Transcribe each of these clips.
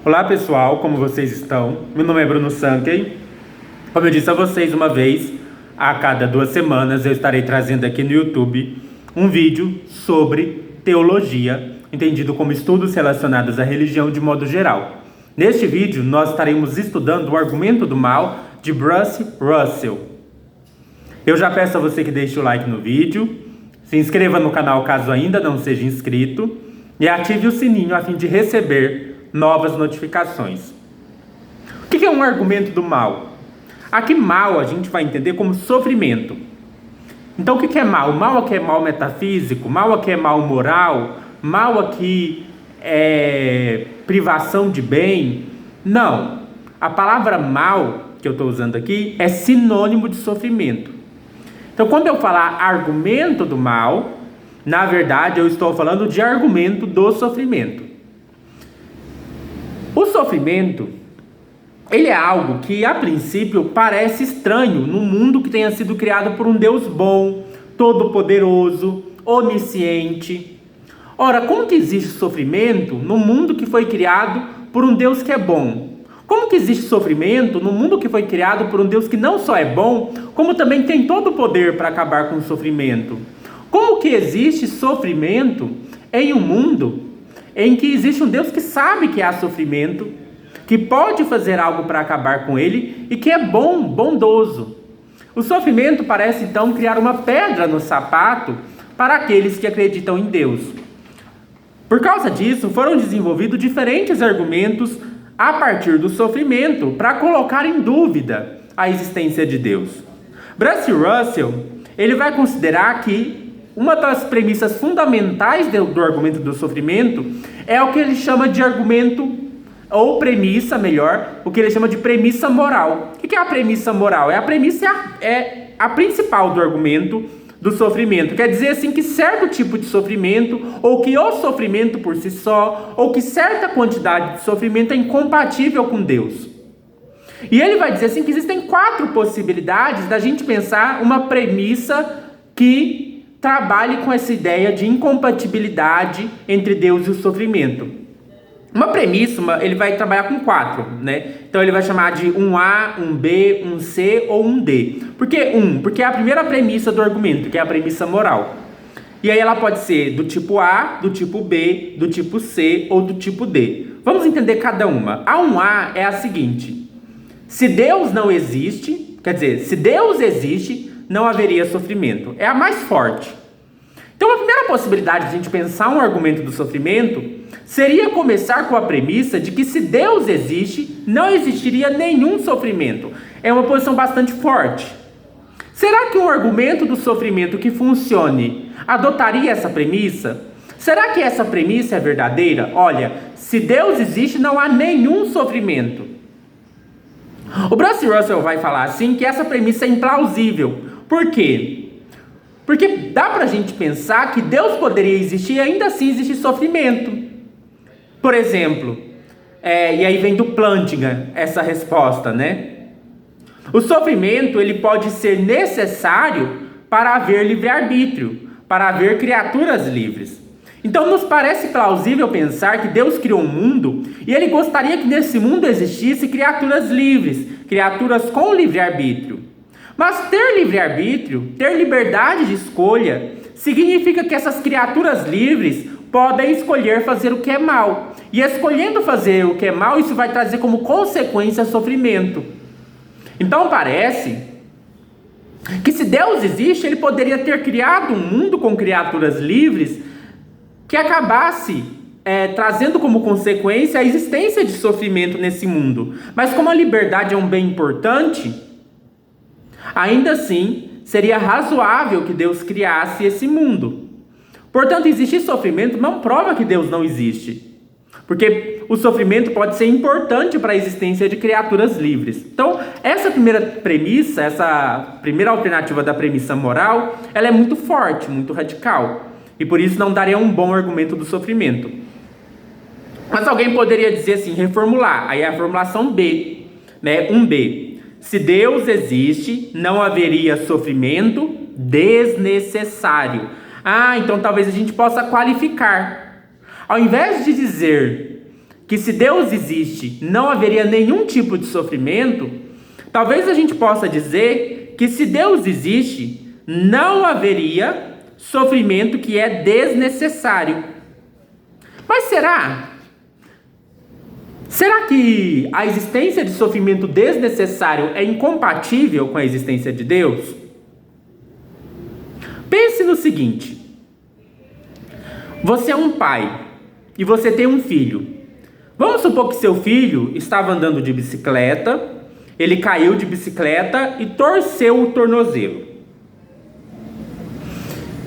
Olá pessoal, como vocês estão? Meu nome é Bruno Sankey. Como eu disse a vocês uma vez, a cada 2 semanas eu estarei trazendo aqui no YouTube um vídeo sobre teologia, entendido como estudos relacionados à religião de modo geral. Neste vídeo nós estaremos estudando o argumento do mal de Bruce Russell. Eu já peço a você que deixe o like no vídeo, se inscreva no canal caso ainda não seja inscrito e ative o sininho a fim de receber novas notificações. O que é um argumento do mal? Aqui mal a gente vai entender como sofrimento. Então o que é mal? Mal aqui é mal metafísico, mal aqui é mal moral, mal aqui é privação de bem. Não. A palavra mal que eu estou usando aqui é sinônimo de sofrimento. Então quando eu falar argumento do mal, na verdade eu estou falando de argumento do sofrimento. O sofrimento, ele é algo que a princípio parece estranho num mundo que tenha sido criado por um Deus bom, todo-poderoso, onisciente. Ora, como que existe sofrimento no mundo que foi criado por um Deus que é bom? Como que existe sofrimento no mundo que foi criado por um Deus que não só é bom, como também tem todo o poder para acabar com o sofrimento? Como que existe sofrimento em um mundo em que existe um Deus que sabe que há sofrimento, que pode fazer algo para acabar com ele e que é bom, bondoso? O sofrimento parece então criar uma pedra no sapato para aqueles que acreditam em Deus. Por causa disso, foram desenvolvidos diferentes argumentos a partir do sofrimento para colocar em dúvida a existência de Deus. Bruce Russell, ele vai considerar que uma das premissas fundamentais do argumento do sofrimento é o que ele chama de argumento, ou premissa, melhor, o que ele chama de premissa moral. O que é a premissa moral? A premissa é a principal do argumento do sofrimento. Quer dizer assim que certo tipo de sofrimento, ou que o sofrimento por si só, ou que certa quantidade de sofrimento é incompatível com Deus. E ele vai dizer assim que existem 4 possibilidades da gente pensar uma premissa que trabalhe com essa ideia de incompatibilidade entre Deus e o sofrimento. Uma premissa, ele vai trabalhar com 4, né? Então ele vai chamar de um A, um B, um C ou um D. Por que 1? Porque é a primeira premissa do argumento, que é a premissa moral. E aí ela pode ser do tipo A, do tipo B, do tipo C ou do tipo D. Vamos entender cada uma. A 1A é a seguinte: se Deus não existe, quer dizer, se Deus existe, não haveria sofrimento. É a mais forte. Então a primeira possibilidade de a gente pensar um argumento do sofrimento seria começar com a premissa de que se Deus existe, não existiria nenhum sofrimento. É uma posição bastante forte. Será que um argumento do sofrimento que funcione adotaria essa premissa? Será que essa premissa é verdadeira? Olha, se Deus existe, não há nenhum sofrimento. O Bruce Russell vai falar assim que essa premissa é implausível. Por quê? Porque dá pra gente pensar que Deus poderia existir e ainda assim existe sofrimento. Por exemplo, e aí vem do Plantinga essa resposta, né? O sofrimento ele pode ser necessário para haver livre-arbítrio, para haver criaturas livres. Então nos parece plausível pensar que Deus criou um mundo e ele gostaria que nesse mundo existisse criaturas livres, criaturas com livre-arbítrio. Mas ter livre-arbítrio, ter liberdade de escolha, significa que essas criaturas livres podem escolher fazer o que é mal. E escolhendo fazer o que é mal, isso vai trazer como consequência sofrimento. Então parece que se Deus existe, ele poderia ter criado um mundo com criaturas livres que acabasse trazendo como consequência a existência de sofrimento nesse mundo. Mas como a liberdade é um bem importante, ainda assim seria razoável que Deus criasse esse mundo. Portanto, existir sofrimento não prova que Deus não existe. Porque o sofrimento pode ser importante para a existência de criaturas livres. Então, essa primeira premissa, essa primeira alternativa da premissa moral, ela é muito forte, muito radical. E por isso não daria um bom argumento do sofrimento. Mas alguém poderia dizer assim, reformular. Aí é a formulação B, né? 1B. Se Deus existe, não haveria sofrimento desnecessário. Então talvez a gente possa qualificar. Ao invés de dizer que se Deus existe, não haveria nenhum tipo de sofrimento, talvez a gente possa dizer que se Deus existe, não haveria sofrimento que é desnecessário. Mas será? Será que a existência de sofrimento desnecessário é incompatível com a existência de Deus? Pense no seguinte: você é um pai e você tem um filho. Vamos supor que seu filho estava andando de bicicleta, ele caiu de bicicleta e torceu o tornozelo.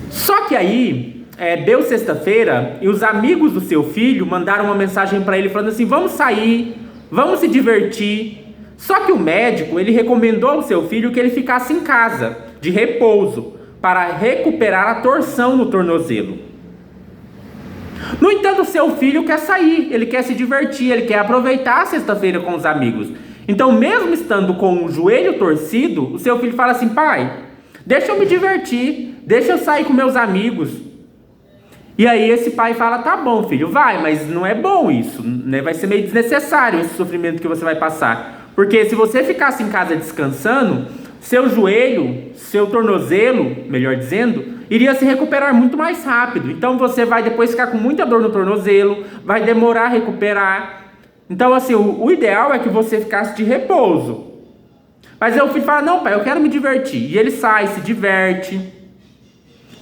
Só que aí, deu sexta-feira e os amigos do seu filho mandaram uma mensagem para ele falando assim: vamos sair, vamos se divertir. Só que o médico, ele recomendou ao seu filho que ele ficasse em casa, de repouso, para recuperar a torção no tornozelo. No entanto, seu filho quer sair, ele quer se divertir, ele quer aproveitar a sexta-feira com os amigos. Então, mesmo estando com o joelho torcido, o seu filho fala assim: pai, deixa eu me divertir, deixa eu sair com meus amigos. E aí esse pai fala: tá bom, filho, vai, mas não é bom isso, né? Vai ser meio desnecessário esse sofrimento que você vai passar. Porque se você ficasse em casa descansando, seu joelho, seu tornozelo, melhor dizendo, iria se recuperar muito mais rápido. Então você vai depois ficar com muita dor no tornozelo, vai demorar a recuperar. Então assim, o ideal é que você ficasse de repouso. Mas aí o filho fala: não, pai, eu quero me divertir. E ele sai, se diverte.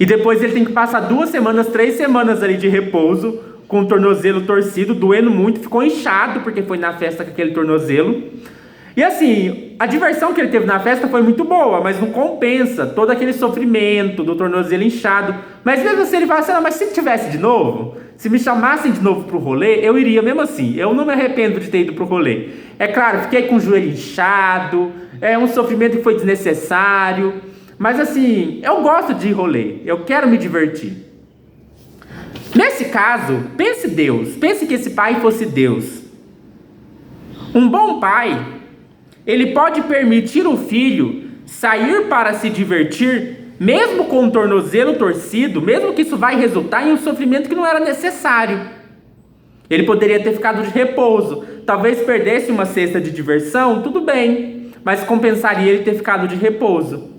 E depois ele tem que passar 2 semanas, 3 semanas ali de repouso, com o tornozelo torcido, doendo muito, ficou inchado porque foi na festa com aquele tornozelo. E assim, a diversão que ele teve na festa foi muito boa, mas não compensa todo aquele sofrimento do tornozelo inchado. Mas mesmo assim ele fala assim: não, mas se tivesse de novo, se me chamassem de novo pro rolê, eu iria mesmo assim. Eu não me arrependo de ter ido pro rolê. É claro, fiquei com o joelho inchado, é um sofrimento que foi desnecessário. Mas assim, eu gosto de ir rolê, eu quero me divertir. Nesse caso, pense que esse pai fosse Deus. Um bom pai, ele pode permitir o filho sair para se divertir, mesmo com o tornozelo torcido, mesmo que isso vai resultar em um sofrimento que não era necessário. Ele poderia ter ficado de repouso, talvez perdesse uma cesta de diversão, tudo bem, mas compensaria ele ter ficado de repouso.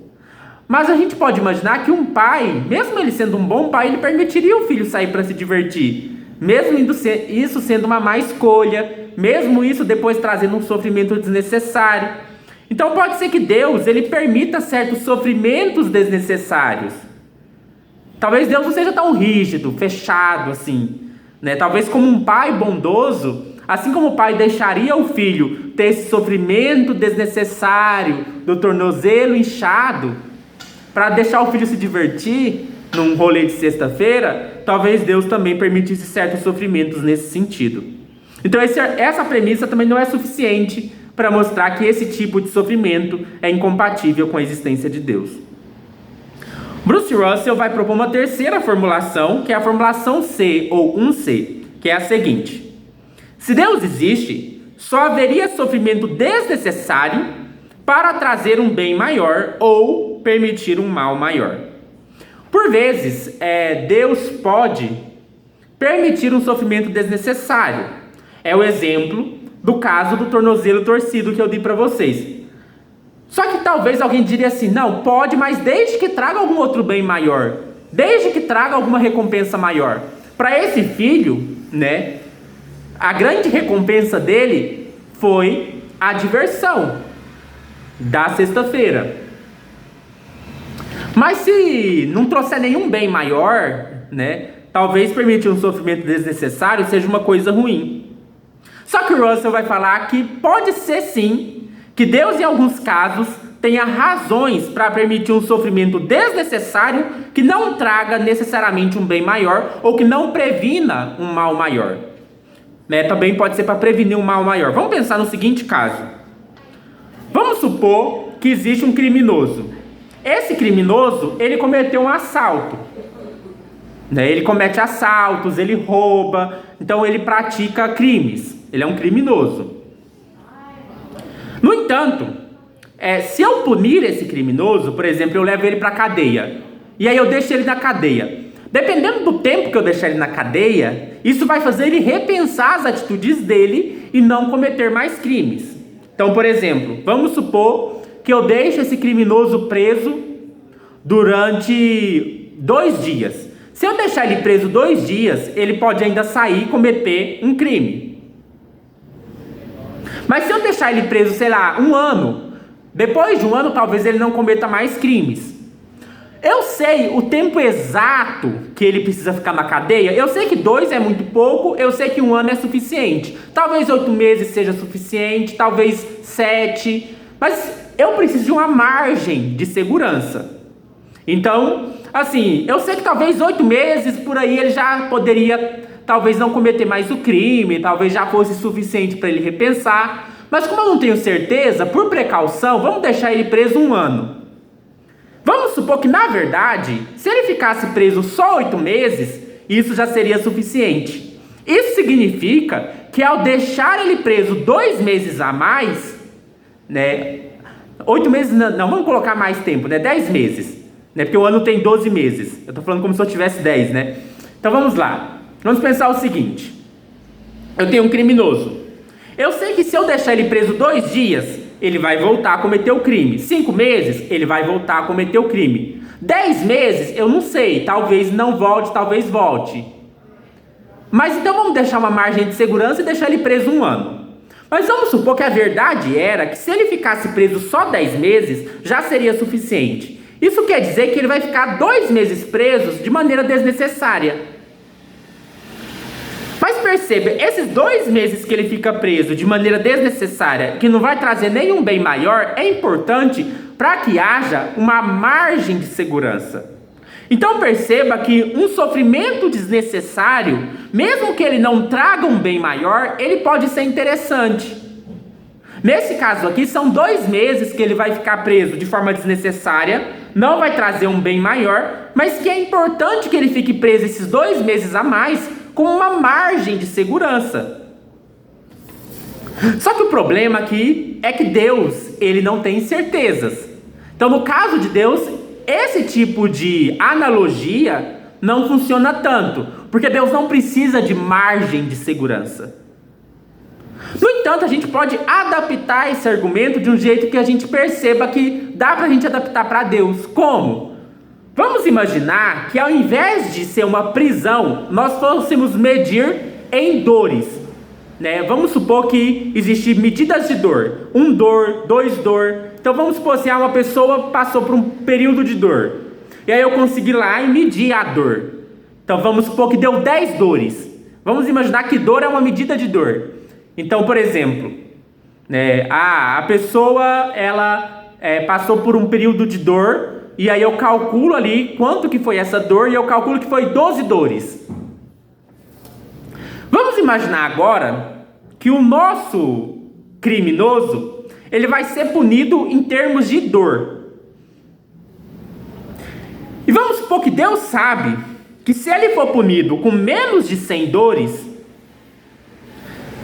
Mas a gente pode imaginar que um pai, mesmo ele sendo um bom pai, ele permitiria o filho sair para se divertir, mesmo isso sendo uma má escolha, mesmo isso depois trazendo um sofrimento desnecessário. Então pode ser que Deus, ele permita certos sofrimentos desnecessários. Talvez Deus não seja tão rígido, fechado assim, né? Talvez como um pai bondoso, assim como o pai deixaria o filho ter esse sofrimento desnecessário do tornozelo inchado, para deixar o filho se divertir num rolê de sexta-feira, talvez Deus também permitisse certos sofrimentos nesse sentido. Então essa premissa também não é suficiente para mostrar que esse tipo de sofrimento é incompatível com a existência de Deus. Bruce Russell vai propor uma terceira formulação, que é a formulação C, ou 1C, que é a seguinte: se Deus existe, só haveria sofrimento desnecessário para trazer um bem maior ou permitir um mal maior. Por vezes, Deus pode permitir um sofrimento desnecessário. É o exemplo do caso do tornozelo torcido que eu dei para vocês. Só que talvez alguém diria assim: não, pode, mas desde que traga algum outro bem maior, desde que traga alguma recompensa maior. Para esse filho, né, a grande recompensa dele foi a diversão da sexta-feira. Mas se não trouxer nenhum bem maior, né, talvez permitir um sofrimento desnecessário seja uma coisa ruim. Só que o Russell vai falar que pode ser sim, que Deus em alguns casos tenha razões para permitir um sofrimento desnecessário que não traga necessariamente um bem maior ou que não previna um mal maior. Né, também pode ser para prevenir um mal maior. Vamos pensar no seguinte caso. Vamos supor que existe um criminoso. Esse criminoso, ele cometeu um assalto. Né? Ele comete assaltos, ele rouba, então ele pratica crimes. Ele é um criminoso. No entanto, se eu punir esse criminoso, por exemplo, eu levo ele para a cadeia, e aí eu deixo ele na cadeia. Dependendo do tempo que eu deixar ele na cadeia, isso vai fazer ele repensar as atitudes dele e não cometer mais crimes. Então, por exemplo, vamos supor que eu deixe esse criminoso preso durante 2 dias. Se eu deixar ele preso 2 dias, ele pode ainda sair e cometer um crime. Mas se eu deixar ele preso, sei lá, 1 ano, depois de 1 ano talvez ele não cometa mais crimes. Eu sei o tempo exato que ele precisa ficar na cadeia. Eu sei que 2 é muito pouco, eu sei que 1 ano é suficiente. Talvez 8 meses seja suficiente, talvez 7. Mas eu preciso de uma margem de segurança. Então, assim, eu sei que talvez 8 meses por aí ele já poderia, talvez não cometer mais o crime, talvez já fosse suficiente para ele repensar. Mas como eu não tenho certeza, por precaução, vamos deixar ele preso 1 ano. Vamos supor que, na verdade, se ele ficasse preso só 8 meses, isso já seria suficiente. Isso significa que ao deixar ele preso 2 meses a mais, né? 8 meses, não, vamos colocar mais tempo, né? 10 meses, né? Porque o ano tem 12 meses. Eu tô falando como se eu tivesse 10, né? Então vamos lá. Vamos pensar o seguinte. Eu tenho um criminoso. Eu sei que se eu deixar ele preso 2 dias, ele vai voltar a cometer o crime. 5 meses, ele vai voltar a cometer o crime. 10 meses, eu não sei. Talvez não volte, talvez volte. Mas então vamos deixar uma margem de segurança e deixar ele preso 1 ano. Mas vamos supor que a verdade era que se ele ficasse preso só 10 meses, já seria suficiente. Isso quer dizer que ele vai ficar 2 meses preso de maneira desnecessária. Mas perceba, esses 2 meses que ele fica preso de maneira desnecessária, que não vai trazer nenhum bem maior, é importante para que haja uma margem de segurança. Então perceba que um sofrimento desnecessário, mesmo que ele não traga um bem maior, ele pode ser interessante. Nesse caso aqui, são 2 meses que ele vai ficar preso de forma desnecessária, não vai trazer um bem maior, mas que é importante que ele fique preso esses 2 meses a mais, com uma margem de segurança. Só que o problema aqui é que Deus, ele não tem certezas. Então, no caso de Deus, esse tipo de analogia não funciona tanto, porque Deus não precisa de margem de segurança. No entanto, a gente pode adaptar esse argumento de um jeito que a gente perceba que dá pra gente adaptar para Deus. Como? Vamos imaginar que ao invés de ser uma prisão, nós fôssemos medir em dores, né? Vamos supor que existem medidas de dor. 1 dor, 2 dor. Então vamos supor assim, uma pessoa passou por um período de dor. E aí eu consegui ir lá e medir a dor. Então vamos supor que deu 10 dores. Vamos imaginar que dor é uma medida de dor. Então, por exemplo, né, a pessoa ela passou por um período de dor. E aí eu calculo ali quanto que foi essa dor e eu calculo que foi 12 dores. Vamos imaginar agora que o nosso criminoso, ele vai ser punido em termos de dor. E vamos supor que Deus sabe que se ele for punido com menos de 100 dores,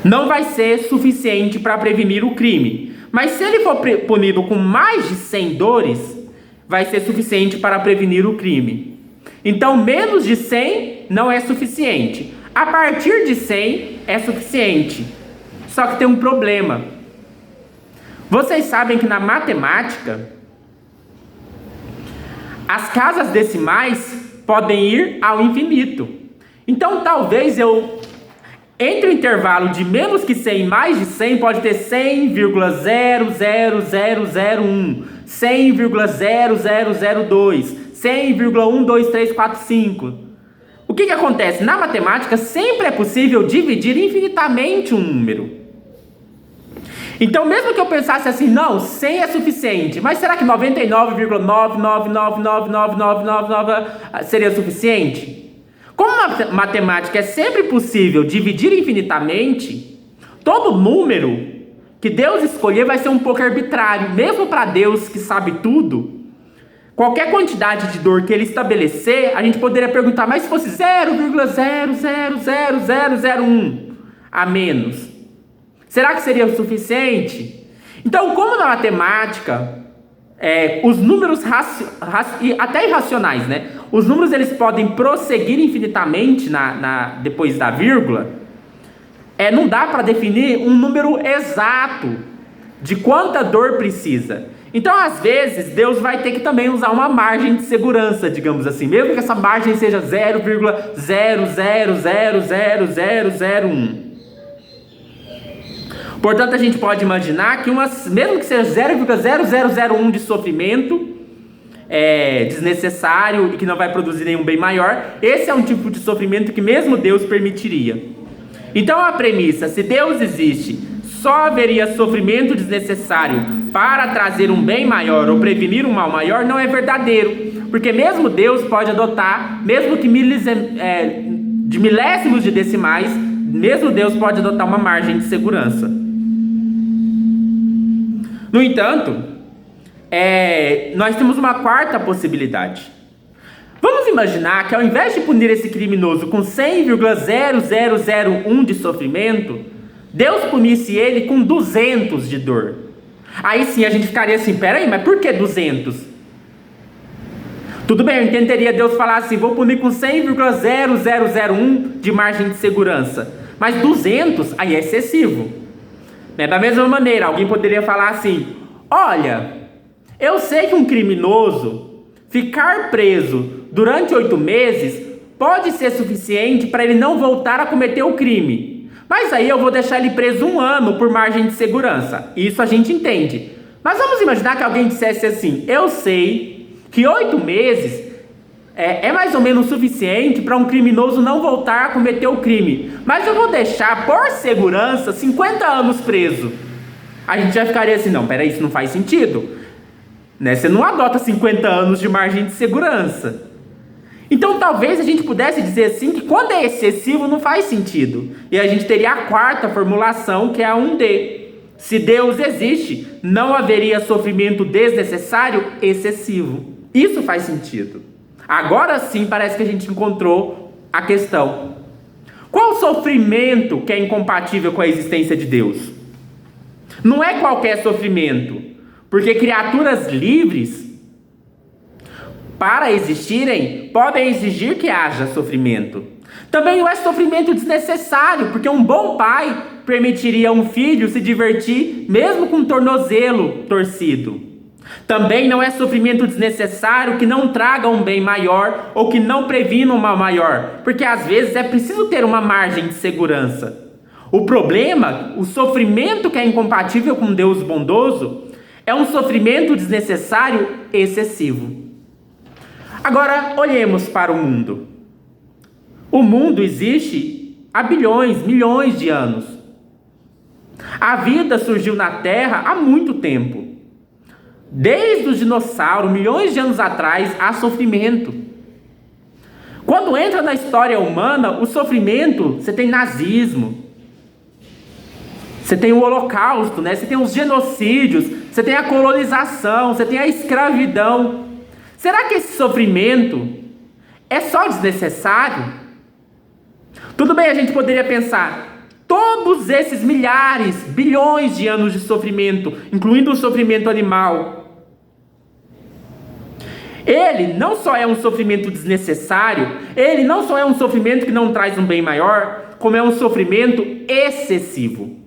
não vai ser suficiente para prevenir o crime. Mas se ele for punido com mais de 100 dores, vai ser suficiente para prevenir o crime. Então, menos de 100 não é suficiente. A partir de 100 é suficiente. Só que tem um problema. Vocês sabem que na matemática, as casas decimais podem ir ao infinito. Então, talvez entre o intervalo de menos que 100 e mais de 100, pode ter 100,00001. 100,0002, 100,12345. O que acontece? Na matemática sempre é possível dividir infinitamente um número. Então mesmo que eu pensasse assim, não, 100 é suficiente, mas será que 99,9999999 seria suficiente? Como a matemática é sempre possível dividir infinitamente, todo número que Deus escolher vai ser um pouco arbitrário. Mesmo para Deus que sabe tudo, qualquer quantidade de dor que ele estabelecer, a gente poderia perguntar, mas se fosse 0,000001 a menos, será que seria o suficiente? Então, como na matemática, os números até irracionais, né? os números eles podem prosseguir infinitamente depois da vírgula, não dá para definir um número exato de quanta dor precisa. Então, às vezes, Deus vai ter que também usar uma margem de segurança, digamos assim, mesmo que essa margem seja 0,00000001. Portanto, a gente pode imaginar que mesmo que seja 0,0001 de sofrimento desnecessário e que não vai produzir nenhum bem maior, esse é um tipo de sofrimento que mesmo Deus permitiria. Então, a premissa, se Deus existe, só haveria sofrimento desnecessário para trazer um bem maior ou prevenir um mal maior, não é verdadeiro, porque mesmo Deus pode adotar, mesmo que de milésimos de decimais, mesmo Deus pode adotar uma margem de segurança. No entanto, nós temos uma quarta possibilidade. Vamos imaginar que ao invés de punir esse criminoso com 100,0001 de sofrimento, Deus punisse ele com 200 de dor. Aí sim a gente ficaria assim, peraí, mas por que 200? Tudo bem, eu entenderia Deus falar assim, vou punir com 100,0001 de margem de segurança. Mas 200, aí é excessivo. Da mesma maneira, alguém poderia falar assim, olha, eu sei que um criminoso ficar preso durante 8 meses pode ser suficiente para ele não voltar a cometer o crime. Mas aí eu vou deixar ele preso 1 ano por margem de segurança. Isso a gente entende. Mas vamos imaginar que alguém dissesse assim, eu sei que 8 meses é mais ou menos suficiente para um criminoso não voltar a cometer o crime. Mas eu vou deixar, por segurança, 50 anos preso. A gente já ficaria assim, não, peraí, isso não faz sentido. Você não adota 50 anos de margem de segurança. Então talvez a gente pudesse dizer assim que quando é excessivo não faz sentido. E a gente teria a quarta formulação, que é a 1D. Se Deus existe, não haveria sofrimento desnecessário excessivo. Isso faz sentido. Agora sim parece que a gente encontrou a questão. Qual sofrimento que é incompatível com a existência de Deus? Não é qualquer sofrimento, porque criaturas livres, para existirem, podem exigir que haja sofrimento. Também não é sofrimento desnecessário, porque um bom pai permitiria a um filho se divertir mesmo com o tornozelo torcido. Também não é sofrimento desnecessário que não traga um bem maior ou que não previna um mal maior, porque às vezes é preciso ter uma margem de segurança. O problema, o sofrimento que é incompatível com Deus bondoso, é um sofrimento desnecessário excessivo. Agora, olhemos para o mundo. O mundo existe há bilhões, milhões de anos. A vida surgiu na Terra há muito tempo. Desde os dinossauros, milhões de anos atrás, há sofrimento. Quando entra na história humana, o sofrimento, você tem nazismo, você tem o holocausto, você tem os genocídios, você tem a colonização, você tem a escravidão. Será que esse sofrimento é só desnecessário? Tudo bem, a gente poderia pensar, todos esses milhares, bilhões de anos de sofrimento, incluindo o sofrimento animal, ele não só é um sofrimento desnecessário, ele não só é um sofrimento que não traz um bem maior, como é um sofrimento excessivo.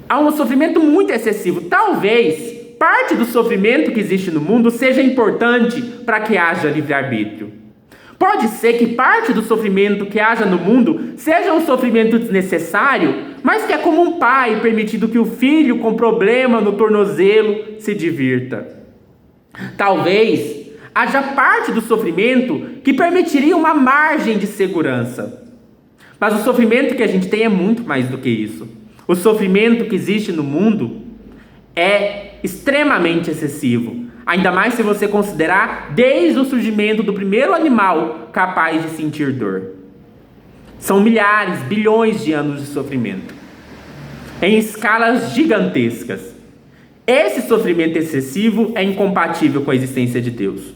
Há um sofrimento muito excessivo. Talvez parte do sofrimento que existe no mundo seja importante para que haja livre-arbítrio. Pode ser que parte do sofrimento que haja no mundo seja um sofrimento desnecessário, mas que é como um pai permitindo que o filho com problema no tornozelo se divirta. Talvez haja parte do sofrimento que permitiria uma margem de segurança. Mas o sofrimento que a gente tem é muito mais do que isso. O sofrimento que existe no mundo é extremamente excessivo, ainda mais se você considerar desde o surgimento do primeiro animal capaz de sentir dor. São milhares, bilhões de anos de sofrimento, em escalas gigantescas. Esse sofrimento excessivo é incompatível com a existência de Deus,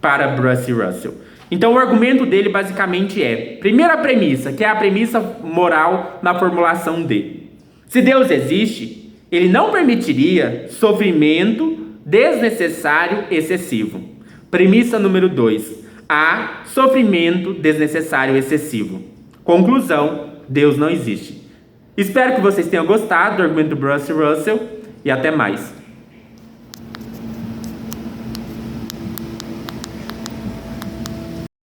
para Bruce Russell. Então o argumento dele basicamente é, primeira premissa, que é a premissa moral na formulação D. Se Deus existe, ele não permitiria sofrimento desnecessário excessivo. Premissa número 2. Há sofrimento desnecessário excessivo. Conclusão: Deus não existe. Espero que vocês tenham gostado do argumento do Bruce Russell e até mais.